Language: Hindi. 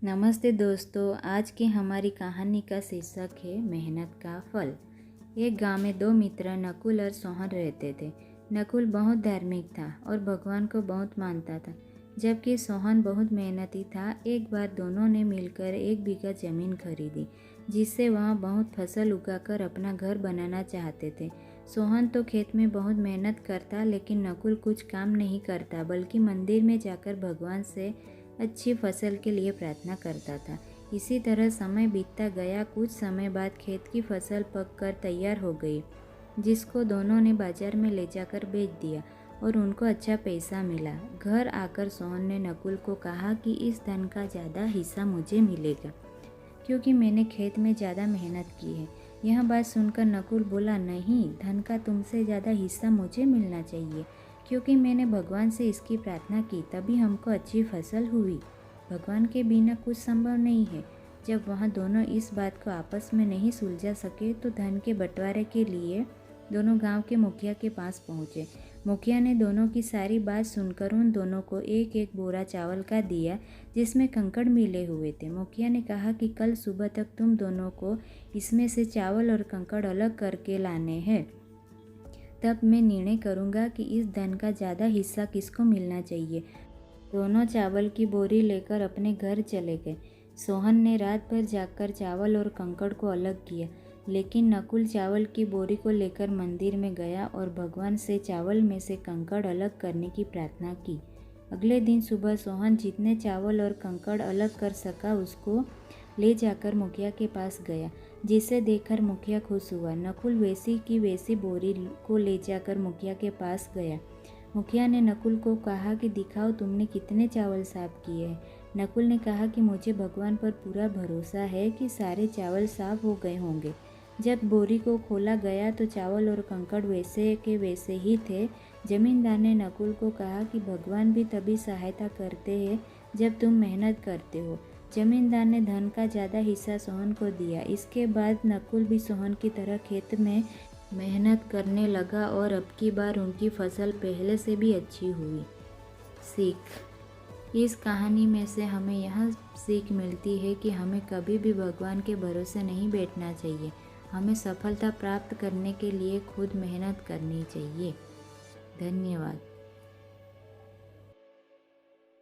नमस्ते दोस्तों। आज की हमारी कहानी का शीर्षक है मेहनत का फल। एक गांव में दो मित्र नकुल और सोहन रहते थे। नकुल बहुत धार्मिक था और भगवान को बहुत मानता था, जबकि सोहन बहुत मेहनती था। एक बार दोनों ने मिलकर 1 बीघा जमीन खरीदी, जिससे वहाँ बहुत फसल उगाकर अपना घर बनाना चाहते थे। सोहन तो खेत में बहुत मेहनत करता, लेकिन नकुल कुछ काम नहीं करता, बल्कि मंदिर में जाकर भगवान से अच्छी फसल के लिए प्रार्थना करता था। इसी तरह समय बीतता गया। कुछ समय बाद खेत की फसल पककर तैयार हो गई, जिसको दोनों ने बाजार में ले जाकर बेच दिया और उनको अच्छा पैसा मिला। घर आकर सोहन ने नकुल को कहा कि इस धन का ज़्यादा हिस्सा मुझे मिलेगा, क्योंकि मैंने खेत में ज़्यादा मेहनत की है। यह बात सुनकर नकुल बोला, नहीं, धन का तुमसे ज़्यादा हिस्सा मुझे मिलना चाहिए, क्योंकि मैंने भगवान से इसकी प्रार्थना की, तभी हमको अच्छी फसल हुई। भगवान के बिना कुछ संभव नहीं है। जब वह दोनों इस बात को आपस में नहीं सुलझा सके, तो धन के बंटवारे के लिए दोनों गांव के मुखिया के पास पहुंचे। मुखिया ने दोनों की सारी बात सुनकर उन दोनों को एक एक बोरा चावल का दिया, जिसमें कंकड़ मिले हुए थे। मुखिया ने कहा कि कल सुबह तक तुम दोनों को इसमें से चावल और कंकड़ अलग करके लाने हैं, तब मैं निर्णय करूंगा कि इस धन का ज़्यादा हिस्सा किसको मिलना चाहिए। दोनों चावल की बोरी लेकर अपने घर चले गए। सोहन ने रात भर जागकर चावल और कंकड़ को अलग किया, लेकिन नकुल चावल की बोरी को लेकर मंदिर में गया और भगवान से चावल में से कंकड़ अलग करने की प्रार्थना की। अगले दिन सुबह सोहन जितने चावल और कंकड़ अलग कर सका, उसको ले जाकर मुखिया के पास गया, जिसे देखकर मुखिया खुश हुआ। नकुल वैसी की वैसी बोरी को ले जाकर मुखिया के पास गया। मुखिया ने नकुल को कहा कि दिखाओ, तुमने कितने चावल साफ किए हैं। नकुल ने कहा कि मुझे भगवान पर पूरा भरोसा है कि सारे चावल साफ हो गए होंगे। जब बोरी को खोला गया तो चावल और कंकड़ वैसे के वैसे ही थे। जमींदार ने नकुल को कहा कि भगवान भी तभी सहायता करते हैं जब तुम मेहनत करते हो। जमींदार ने धन का ज़्यादा हिस्सा सोहन को दिया। इसके बाद नकुल भी सोहन की तरह खेत में मेहनत करने लगा और अब की बार उनकी फसल पहले से भी अच्छी हुई। सीख। इस कहानी में से हमें यह सीख मिलती है कि हमें कभी भी भगवान के भरोसे नहीं बैठना चाहिए। हमें सफलता प्राप्त करने के लिए खुद मेहनत करनी चाहिए। धन्यवाद।